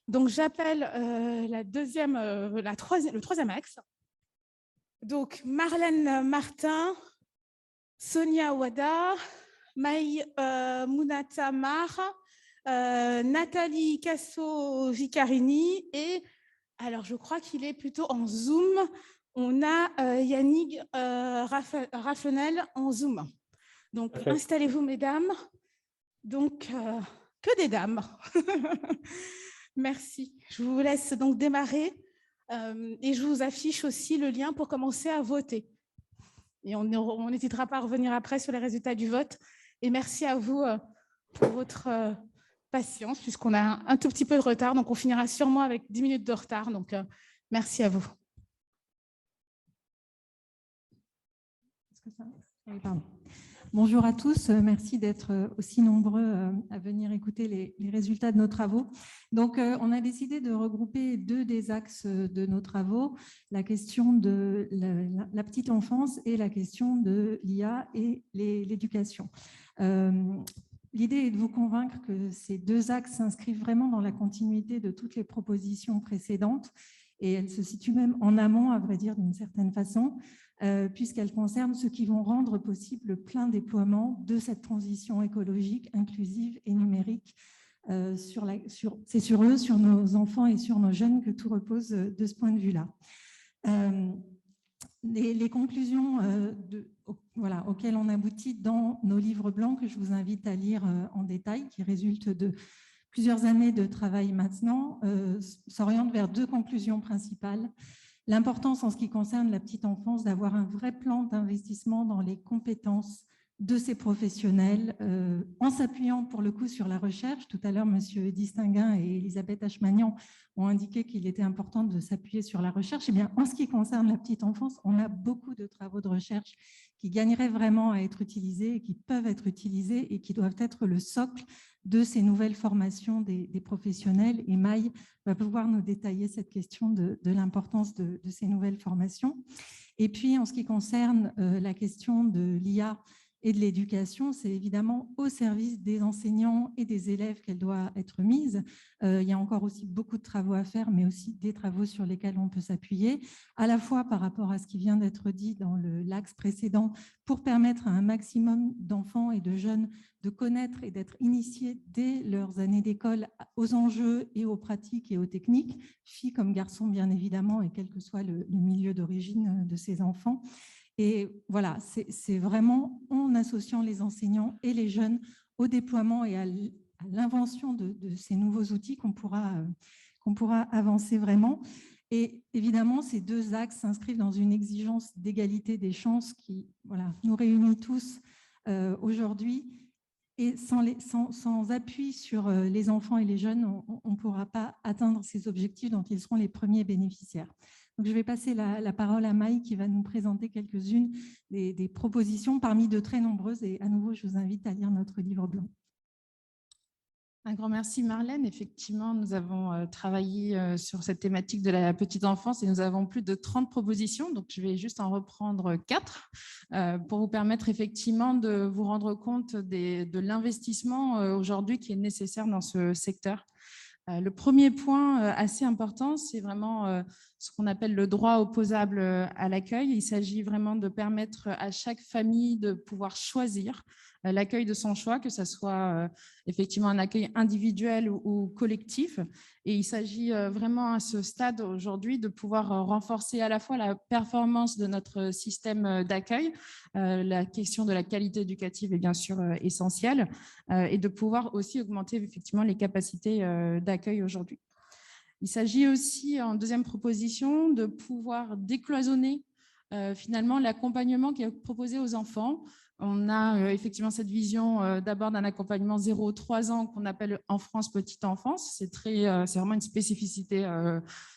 Donc, j'appelle le troisième axe. Donc, Marlène Martin, Sonia Ouada, Maï Mounata Mar, Nathalie Casso-Vicarini et, alors je crois qu'il est plutôt en Zoom, on a Yannick Raffenel en Zoom. Donc, installez-vous, mesdames. Donc, que des dames. Merci. Je vous laisse donc démarrer et je vous affiche aussi le lien pour commencer à voter. Et on n'hésitera pas à revenir après sur les résultats du vote. Et merci à vous pour votre patience, puisqu'on a un tout petit peu de retard. Donc, on finira sûrement avec 10 minutes de retard. Donc, merci à vous. Pardon. Bonjour à tous, merci d'être aussi nombreux à venir écouter les résultats de nos travaux. Donc, on a décidé de regrouper deux des axes de nos travaux, la question de la petite enfance et la question de l'IA et l'éducation. L'idée est de vous convaincre que ces deux axes s'inscrivent vraiment dans la continuité de toutes les propositions précédentes et elles se situent même en amont, à vrai dire, d'une certaine façon, puisqu'elles concernent ceux qui vont rendre possible le plein déploiement de cette transition écologique, inclusive et numérique. C'est sur eux, sur nos enfants et sur nos jeunes que tout repose de ce point de vue-là. Les conclusions auxquelles on aboutit dans nos livres blancs, que je vous invite à lire en détail, qui résultent de plusieurs années de travail maintenant, s'orientent vers deux conclusions principales. L'importance en ce qui concerne la petite enfance d'avoir un vrai plan d'investissement dans les compétences de ces professionnels, en s'appuyant pour le coup sur la recherche. Tout à l'heure, M. Distinguin et Elisabeth Achmanian ont indiqué qu'il était important de s'appuyer sur la recherche. Eh bien, en ce qui concerne la petite enfance, on a beaucoup de travaux de recherche qui gagneraient vraiment à être utilisés, et qui peuvent être utilisés et qui doivent être le socle de ces nouvelles formations des professionnels. Et Maï va pouvoir nous détailler cette question de l'importance de ces nouvelles formations. Et puis, en ce qui concerne la question de l'IA et de l'éducation, c'est évidemment au service des enseignants et des élèves qu'elle doit être mise. Il y a encore aussi beaucoup de travaux à faire, mais aussi des travaux sur lesquels on peut s'appuyer, à la fois par rapport à ce qui vient d'être dit dans l'axe précédent, pour permettre à un maximum d'enfants et de jeunes de connaître et d'être initiés dès leurs années d'école aux enjeux et aux pratiques et aux techniques, filles comme garçons bien évidemment, et quel que soit le milieu d'origine de ces enfants. Et voilà, c'est vraiment en associant les enseignants et les jeunes au déploiement et à l'invention de ces nouveaux outils qu'on pourra avancer vraiment. Et évidemment, ces deux axes s'inscrivent dans une exigence d'égalité des chances qui nous réunit tous aujourd'hui. Et sans appui sur les enfants et les jeunes, on ne pourra pas atteindre ces objectifs dont ils seront les premiers bénéficiaires. Donc, je vais passer la parole à Maï qui va nous présenter quelques-unes des propositions parmi de très nombreuses. Et à nouveau, je vous invite à lire notre livre blanc. Un grand merci Marlène. Effectivement, nous avons travaillé sur cette thématique de la petite enfance et nous avons plus de 30 propositions. Donc, je vais juste en reprendre 4 pour vous permettre effectivement de vous rendre compte de l'investissement aujourd'hui qui est nécessaire dans ce secteur. Le premier point assez important, c'est vraiment ce qu'on appelle le droit opposable à l'accueil. Il s'agit vraiment de permettre à chaque famille de pouvoir choisir l'accueil de son choix, que ce soit effectivement un accueil individuel ou collectif. Et il s'agit vraiment à ce stade aujourd'hui de pouvoir renforcer à la fois la performance de notre système d'accueil, la question de la qualité éducative est bien sûr essentielle, et de pouvoir aussi augmenter effectivement les capacités d'accueil aujourd'hui. Il s'agit aussi, en deuxième proposition, de pouvoir décloisonner finalement l'accompagnement qui est proposé aux enfants. On a effectivement cette vision d'abord d'un accompagnement 0-3 ans qu'on appelle en France petite enfance. C'est vraiment une spécificité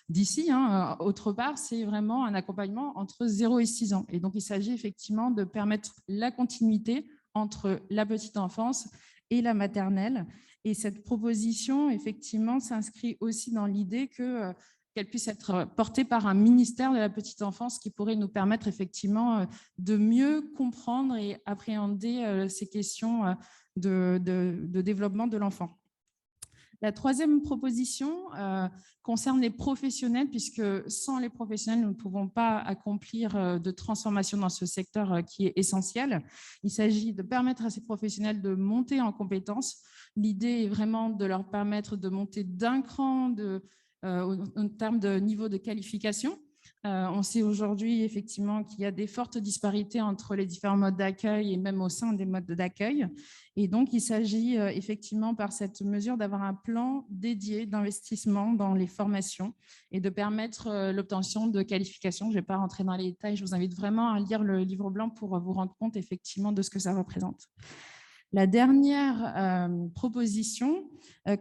d'ici. Autre part, c'est vraiment un accompagnement entre 0 et 6 ans. Et donc, il s'agit effectivement de permettre la continuité entre la petite enfance et la maternelle. Et cette proposition, effectivement, s'inscrit aussi dans l'idée que qu'elle puisse être portée par un ministère de la petite enfance qui pourrait nous permettre effectivement de mieux comprendre et appréhender ces questions de développement de l'enfant. La troisième proposition concerne les professionnels, puisque sans les professionnels, nous ne pouvons pas accomplir de transformation dans ce secteur qui est essentiel. Il s'agit de permettre à ces professionnels de monter en compétences. L'idée est vraiment de leur permettre de monter d'un cran en termes de niveau de qualification. On sait aujourd'hui effectivement qu'il y a des fortes disparités entre les différents modes d'accueil et même au sein des modes d'accueil. Et donc, il s'agit effectivement par cette mesure d'avoir un plan dédié d'investissement dans les formations et de permettre l'obtention de qualifications. Je ne vais pas rentrer dans les détails, je vous invite vraiment à lire le livre blanc pour vous rendre compte effectivement de ce que ça représente. La dernière proposition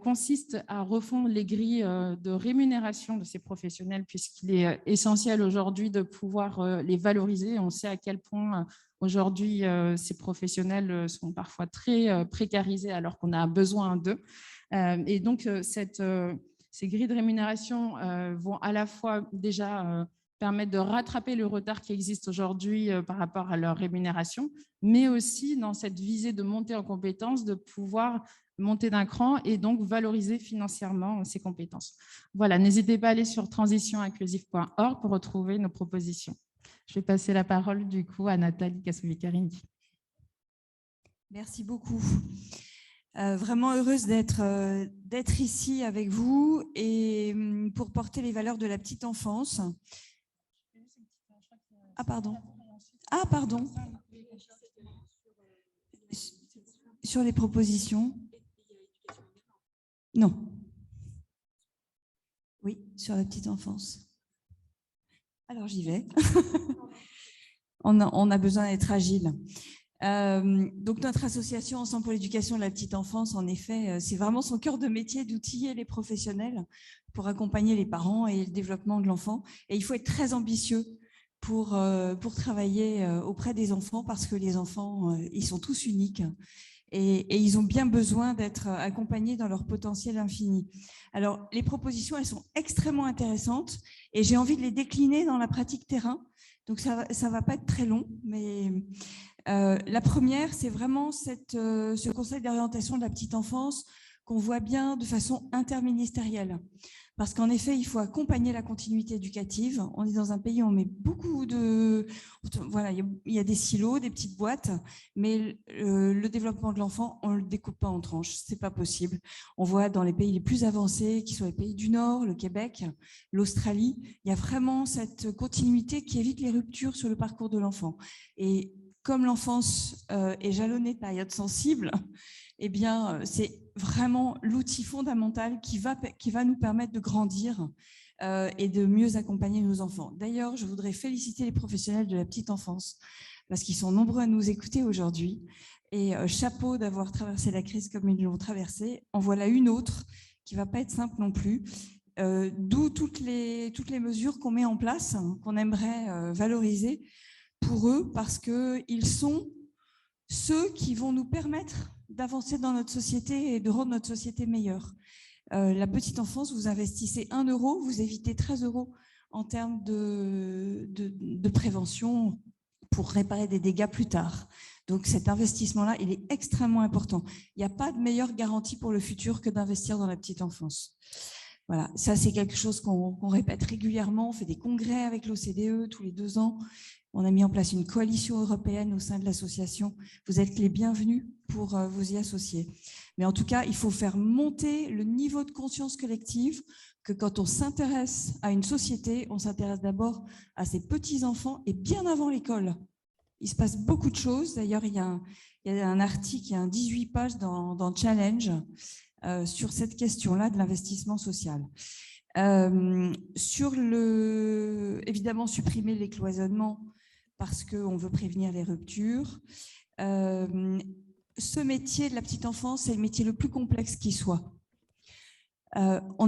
consiste à refondre les grilles de rémunération de ces professionnels, puisqu'il est essentiel aujourd'hui de pouvoir les valoriser. On sait à quel point aujourd'hui ces professionnels sont parfois très précarisés alors qu'on a besoin d'eux. Et donc, ces grilles de rémunération vont à la fois déjà permettre de rattraper le retard qui existe aujourd'hui par rapport à leur rémunération, mais aussi dans cette visée de monter en compétences, de pouvoir monter d'un cran et donc valoriser financièrement ces compétences. Voilà, n'hésitez pas à aller sur transitioninclusive.org pour retrouver nos propositions. Je vais passer la parole du coup à Nathalie Kassoumi-Carini. Merci beaucoup. Vraiment heureuse d'être ici avec vous et pour porter les valeurs de la petite enfance. Ah, pardon. Ah, pardon. Sur les propositions. Non. Oui, sur la petite enfance. Alors, j'y vais. On a besoin d'être agile. Donc, notre association Ensemble pour l'éducation de la petite enfance, en effet, c'est vraiment son cœur de métier d'outiller les professionnels pour accompagner les parents et le développement de l'enfant. Et il faut être très ambitieux pour travailler auprès des enfants parce que les enfants, ils sont tous uniques et ils ont bien besoin d'être accompagnés dans leur potentiel infini. Alors, les propositions, elles sont extrêmement intéressantes et j'ai envie de les décliner dans la pratique terrain. Donc, ça va pas être très long, mais la première, c'est vraiment ce conseil d'orientation de la petite enfance qu'on voit bien de façon interministérielle. Parce qu'en effet, il faut accompagner la continuité éducative. On est dans un pays où on met beaucoup de... Voilà, il y a des silos, des petites boîtes, mais le développement de l'enfant, on ne le découpe pas en tranches. Ce n'est pas possible. On voit dans les pays les plus avancés, qui sont les pays du Nord, le Québec, l'Australie, il y a vraiment cette continuité qui évite les ruptures sur le parcours de l'enfant. Et comme l'enfance est jalonnée de périodes sensibles, eh bien, c'est vraiment l'outil fondamental qui va nous permettre de grandir et de mieux accompagner nos enfants. D'ailleurs, je voudrais féliciter les professionnels de la petite enfance parce qu'ils sont nombreux à nous écouter aujourd'hui. Et chapeau d'avoir traversé la crise comme ils l'ont traversée. En voilà une autre qui ne va pas être simple non plus. D'où toutes les mesures qu'on met en place, qu'on aimerait valoriser pour eux, parce qu'ils sont ceux qui vont nous permettre d'avancer dans notre société et de rendre notre société meilleure. La petite enfance, vous investissez 1 €, vous évitez 13 € en termes de prévention pour réparer des dégâts plus tard. Donc cet investissement-là, il est extrêmement important. Il n'y a pas de meilleure garantie pour le futur que d'investir dans la petite enfance. Voilà, ça c'est quelque chose qu'on répète régulièrement. On fait des congrès avec l'OCDE tous les 2 ans. On a mis en place une coalition européenne au sein de l'association. Vous êtes les bienvenus pour vous y associer. Mais en tout cas, il faut faire monter le niveau de conscience collective que quand on s'intéresse à une société, on s'intéresse d'abord à ses petits-enfants et bien avant l'école. Il se passe beaucoup de choses. D'ailleurs, il y a un article, il y a un 18 pages dans Challenge sur cette question-là de l'investissement social. Évidemment, supprimer les cloisonnements parce qu'on veut prévenir les ruptures. Ce métier de la petite enfance, c'est le métier le plus complexe qui soit. On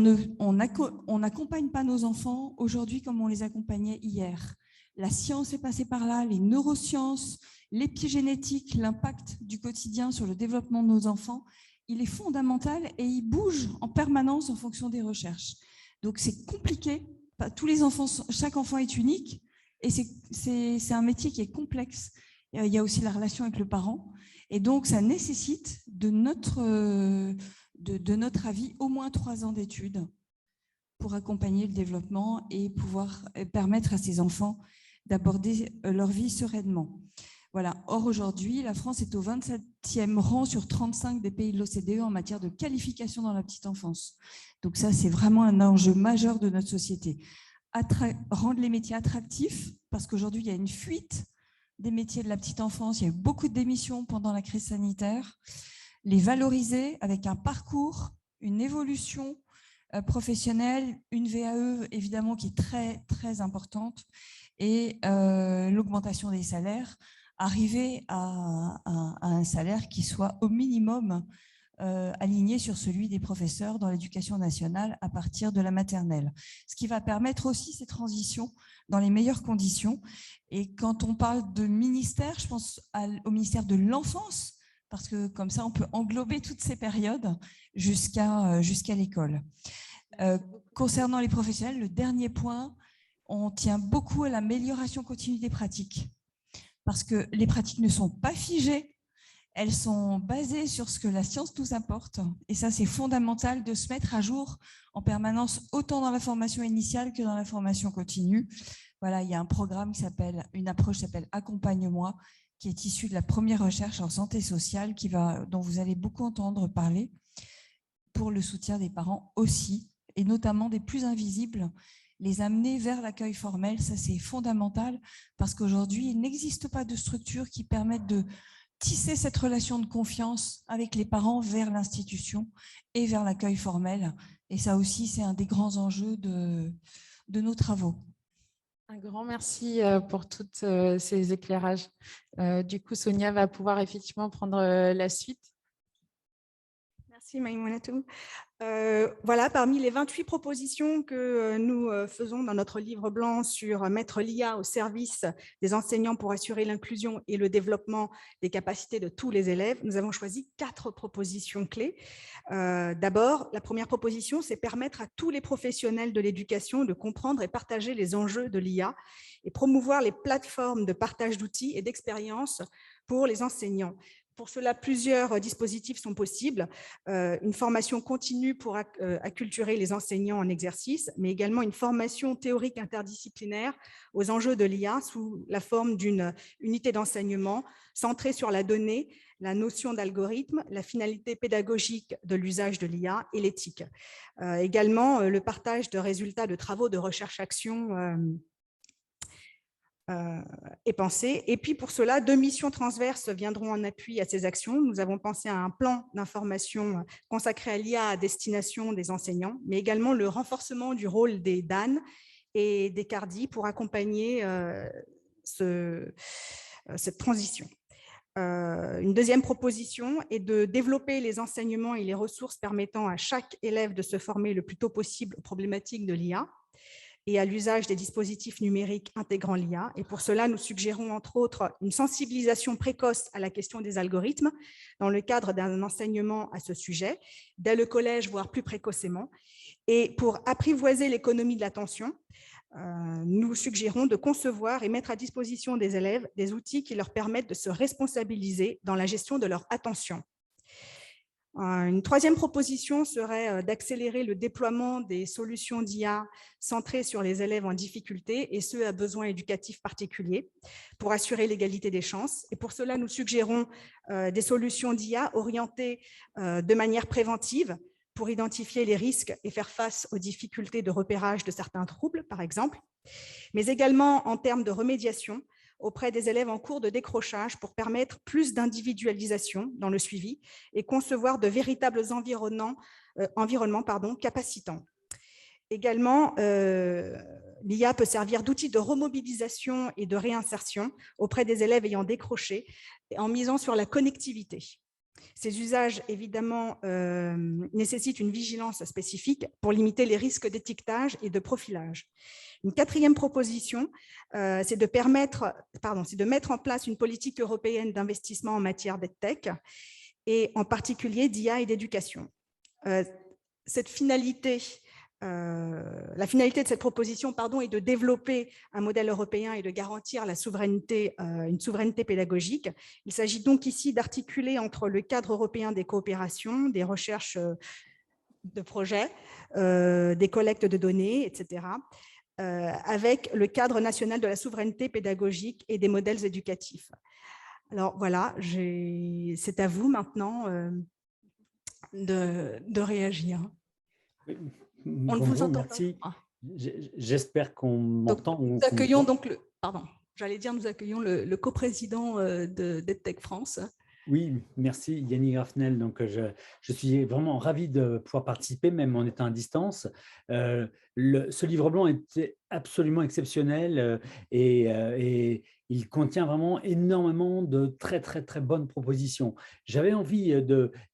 n'accompagne pas nos enfants aujourd'hui comme on les accompagnait hier. La science est passée par là, les neurosciences, l'épigénétique, l'impact du quotidien sur le développement de nos enfants, il est fondamental et il bouge en permanence en fonction des recherches. Donc, c'est compliqué tous les enfants, chaque enfant est unique et c'est un métier qui est complexe. Il y a aussi la relation avec le parent et donc ça nécessite de notre avis au moins 3 ans d'études pour accompagner le développement et pouvoir permettre à ces enfants d'aborder leur vie sereinement. Voilà. Or, aujourd'hui, la France est au 27e rang sur 35 des pays de l'OCDE en matière de qualification dans la petite enfance. Donc ça, c'est vraiment un enjeu majeur de notre société. Rendre les métiers attractifs, parce qu'aujourd'hui, il y a une fuite des métiers de la petite enfance. Il y a eu beaucoup de démissions pendant la crise sanitaire. Les valoriser avec un parcours, une évolution professionnelle, une VAE évidemment qui est très, très importante et l'augmentation des salaires, arriver à un salaire qui soit au minimum aligné sur celui des professeurs dans l'éducation nationale à partir de la maternelle. Ce qui va permettre aussi ces transitions dans les meilleures conditions. Et quand on parle de ministère, je pense au ministère de l'enfance, parce que comme ça, on peut englober toutes ces périodes jusqu'à l'école. Concernant les professionnels, le dernier point, on tient beaucoup à l'amélioration continue des pratiques, parce que les pratiques ne sont pas figées, elles sont basées sur ce que la science nous apporte. Et ça, c'est fondamental de se mettre à jour en permanence, autant dans la formation initiale que dans la formation continue. Voilà, il y a un programme une approche qui s'appelle « Accompagne-moi », qui est issue de la première recherche en santé sociale, dont vous allez beaucoup entendre parler, pour le soutien des parents aussi, et notamment des plus invisibles, les amener vers l'accueil formel. Ça, c'est fondamental, parce qu'aujourd'hui, il n'existe pas de structure qui permette de tisser cette relation de confiance avec les parents vers l'institution et vers l'accueil formel. Et ça aussi, c'est un des grands enjeux de nos travaux. Un grand merci pour tous ces éclairages. Du coup, Sonia va pouvoir effectivement prendre la suite. Merci Maïmonatou. Voilà, parmi les 28 propositions que nous faisons dans notre livre blanc sur mettre l'IA au service des enseignants pour assurer l'inclusion et le développement des capacités de tous les élèves, nous avons choisi 4 propositions clés. D'abord, la première proposition, c'est permettre à tous les professionnels de l'éducation de comprendre et partager les enjeux de l'IA et promouvoir les plateformes de partage d'outils et d'expériences pour les enseignants. Pour cela, plusieurs dispositifs sont possibles. Une formation continue pour acculturer les enseignants en exercice, mais également une formation théorique interdisciplinaire aux enjeux de l'IA sous la forme d'une unité d'enseignement centrée sur la donnée, la notion d'algorithme, la finalité pédagogique de l'usage de l'IA et l'éthique. Également, le partage de résultats de travaux de recherche-action est pensé. Et puis pour cela, 2 missions transverses viendront en appui à ces actions. Nous avons pensé à un plan d'information consacré à l'IA à destination des enseignants, mais également le renforcement du rôle des DAN et des CARDI pour accompagner cette transition. Une deuxième proposition est de développer les enseignements et les ressources permettant à chaque élève de se former le plus tôt possible aux problématiques de l'IA et à l'usage des dispositifs numériques intégrant l'IA. Et pour cela, nous suggérons entre autres une sensibilisation précoce à la question des algorithmes dans le cadre d'un enseignement à ce sujet, dès le collège, voire plus précocement. Et pour apprivoiser l'économie de l'attention, nous suggérons de concevoir et mettre à disposition des élèves des outils qui leur permettent de se responsabiliser dans la gestion de leur attention. Une troisième proposition serait d'accélérer le déploiement des solutions d'IA centrées sur les élèves en difficulté et ceux à besoins éducatifs particuliers pour assurer l'égalité des chances. Et pour cela, nous suggérons des solutions d'IA orientées de manière préventive pour identifier les risques et faire face aux difficultés de repérage de certains troubles, par exemple, mais également en termes de remédiation auprès des élèves en cours de décrochage pour permettre plus d'individualisation dans le suivi et concevoir de véritables environnements capacitants. Également, l'IA peut servir d'outil de remobilisation et de réinsertion auprès des élèves ayant décroché en misant sur la connectivité. Ces usages, évidemment, nécessitent une vigilance spécifique pour limiter les risques d'étiquetage et de profilage. Une quatrième proposition, c'est de mettre en place une politique européenne d'investissement en matière d'EdTech et en particulier d'IA et d'éducation. Cette finalité La finalité de cette proposition est de développer un modèle européen et de garantir la souveraineté, une souveraineté pédagogique. Il s'agit donc ici d'articuler entre le cadre européen des coopérations, des recherches de projets, des collectes de données, etc., avec le cadre national de la souveraineté pédagogique et des modèles éducatifs. Alors voilà, c'est à vous maintenant de réagir. On ne vous entend merci. pas. J'espère qu'on m'entend. Nous accueillons donc nous accueillons le coprésident d'EdTech France. Oui, merci Yannick Raffnel. Donc, je suis vraiment ravi de pouvoir participer, même en étant à distance. Ce livre blanc était absolument exceptionnel et il contient vraiment énormément de très, très, très bonnes propositions. J'avais envie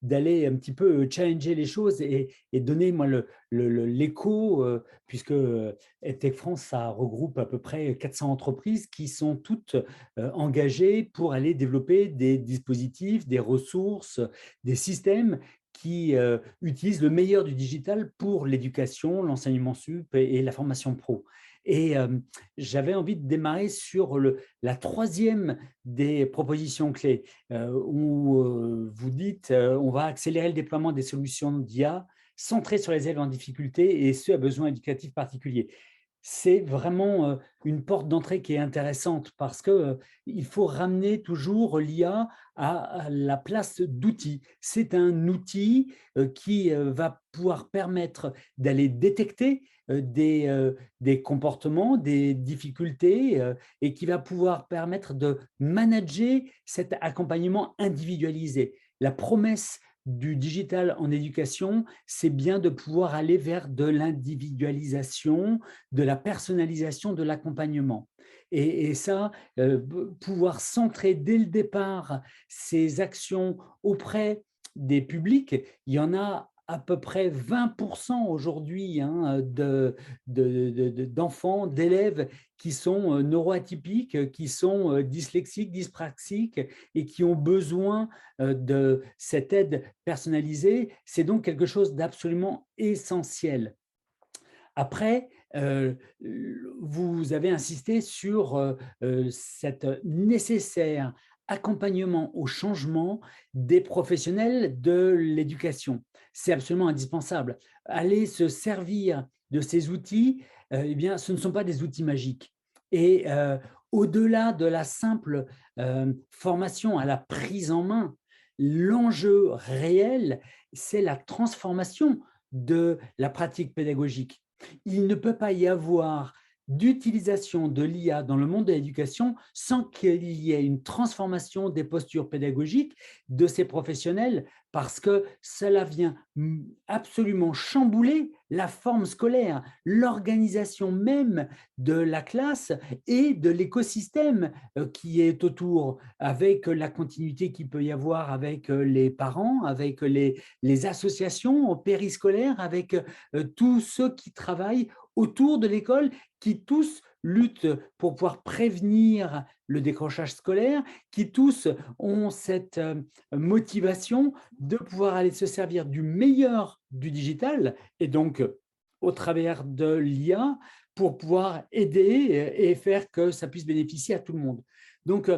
d'aller un petit peu challenger les choses et donner moi l'écho, puisque EdTech France, ça regroupe à peu près 400 entreprises qui sont toutes engagées pour aller développer des dispositifs, des ressources, des systèmes qui utilisent le meilleur du digital pour l'éducation, l'enseignement sup et la formation pro. Et j'avais envie de démarrer sur la troisième des propositions clés, où vous dites on va accélérer le déploiement des solutions d'IA centrées sur les élèves en difficulté et ceux à besoins éducatifs particuliers. C'est vraiment une porte d'entrée qui est intéressante parce qu'il faut ramener toujours l'IA à la place d'outil. C'est un outil qui va pouvoir permettre d'aller détecter des comportements, des difficultés et qui va pouvoir permettre de manager cet accompagnement individualisé. La promesse du digital en éducation, c'est bien de pouvoir aller vers de l'individualisation, de la personnalisation de l'accompagnement. Et ça, pouvoir centrer dès le départ ces actions auprès des publics, il y en a à peu près 20% aujourd'hui d'enfants, d'élèves qui sont neuroatypiques, qui sont dyslexiques, dyspraxiques et qui ont besoin de cette aide personnalisée. C'est donc quelque chose d'absolument essentiel. Après, vous avez insisté sur cette nécessaire accompagnement au changement des professionnels de l'éducation. C'est absolument indispensable. Aller se servir de ces outils, eh bien, ce ne sont pas des outils magiques. Et au-delà de la simple formation à la prise en main, l'enjeu réel, c'est la transformation de la pratique pédagogique. Il ne peut pas y avoir d'utilisation de l'IA dans le monde de l'éducation sans qu'il y ait une transformation des postures pédagogiques de ces professionnels parce que cela vient absolument chambouler la forme scolaire, l'organisation même de la classe et de l'écosystème qui est autour, avec la continuité qu'il peut y avoir avec les parents, avec les associations périscolaires, avec tous ceux qui travaillent autour de l'école, qui tous luttent pour pouvoir prévenir le décrochage scolaire, qui tous ont cette motivation de pouvoir aller se servir du meilleur du digital et donc au travers de l'IA pour pouvoir aider et faire que ça puisse bénéficier à tout le monde. Donc,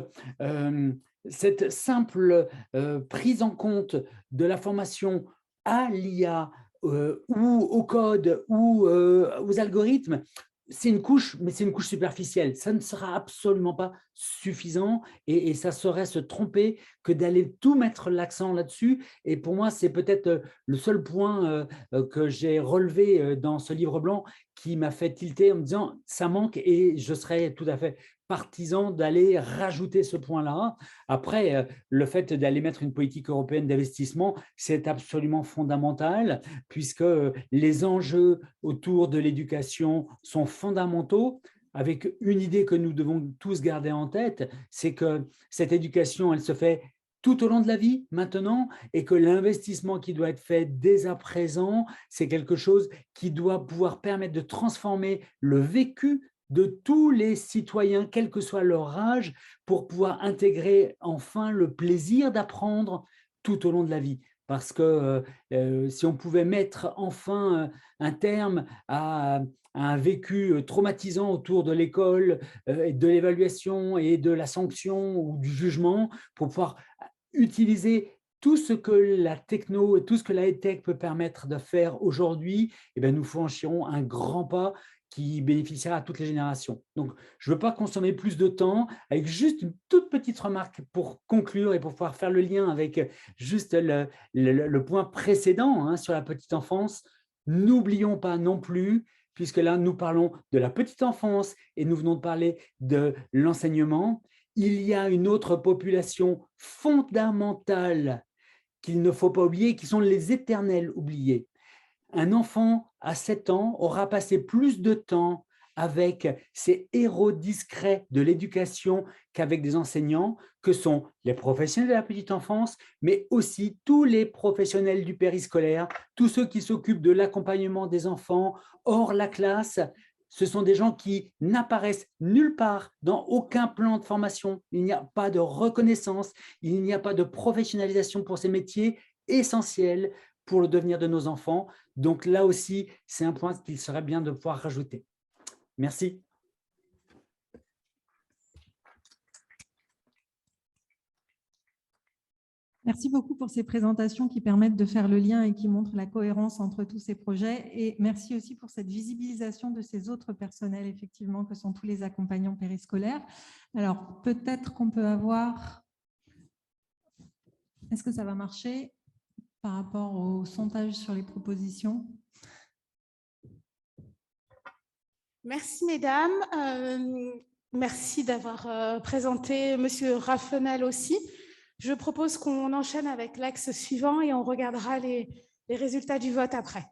cette simple prise en compte de la formation à l'IA ou au code ou aux algorithmes, c'est une couche, mais c'est une couche superficielle. Ça ne sera absolument pas suffisant et ça serait se tromper que d'aller tout mettre l'accent là-dessus. Et pour moi, c'est peut-être le seul point que j'ai relevé dans ce livre blanc qui m'a fait tilter en me disant « ça manque » et je serais tout à fait partisan d'aller rajouter ce point-là. Après, le fait d'aller mettre une politique européenne d'investissement, c'est absolument fondamental puisque les enjeux autour de l'éducation sont fondamentaux, avec une idée que nous devons tous garder en tête, c'est que cette éducation, elle se fait tout au long de la vie maintenant et que l'investissement qui doit être fait dès à présent, c'est quelque chose qui doit pouvoir permettre de transformer le vécu de tous les citoyens, quel que soit leur âge, pour pouvoir intégrer enfin le plaisir d'apprendre tout au long de la vie. parce que si on pouvait mettre enfin un terme à un vécu traumatisant autour de l'école, de l'évaluation et de la sanction ou du jugement, pour pouvoir utiliser tout ce que la techno et tout ce que la EdTech peut permettre de faire aujourd'hui, eh bien, nous franchirons un grand pas qui bénéficiera à toutes les générations. Donc, je ne veux pas consommer plus de temps, avec juste une toute petite remarque pour conclure et pour pouvoir faire le lien avec juste le point précédent, hein, sur la petite enfance. N'oublions pas non plus, puisque là, nous parlons de la petite enfance et nous venons de parler de l'enseignement, il y a une autre population fondamentale qu'il ne faut pas oublier, qui sont les éternels oubliés. Un enfant à 7 ans aura passé plus de temps avec ces héros discrets de l'éducation qu'avec des enseignants, que sont les professionnels de la petite enfance, mais aussi tous les professionnels du périscolaire, tous ceux qui s'occupent de l'accompagnement des enfants hors la classe. Ce sont des gens qui n'apparaissent nulle part dans aucun plan de formation. Il n'y a pas de reconnaissance, il n'y a pas de professionnalisation pour ces métiers essentiels pour le devenir de nos enfants. Donc là aussi, c'est un point qu'il serait bien de pouvoir rajouter. Merci. Merci beaucoup pour ces présentations qui permettent de faire le lien et qui montrent la cohérence entre tous ces projets. Et merci aussi pour cette visibilisation de ces autres personnels, effectivement, que sont tous les accompagnants périscolaires. Alors, peut-être qu'on peut avoir… Est-ce que ça va marcher par rapport au sondage sur les propositions? Merci, mesdames. Merci d'avoir présenté Monsieur Raffenel aussi. Je propose qu'on enchaîne avec l'axe suivant et on regardera les résultats du vote après.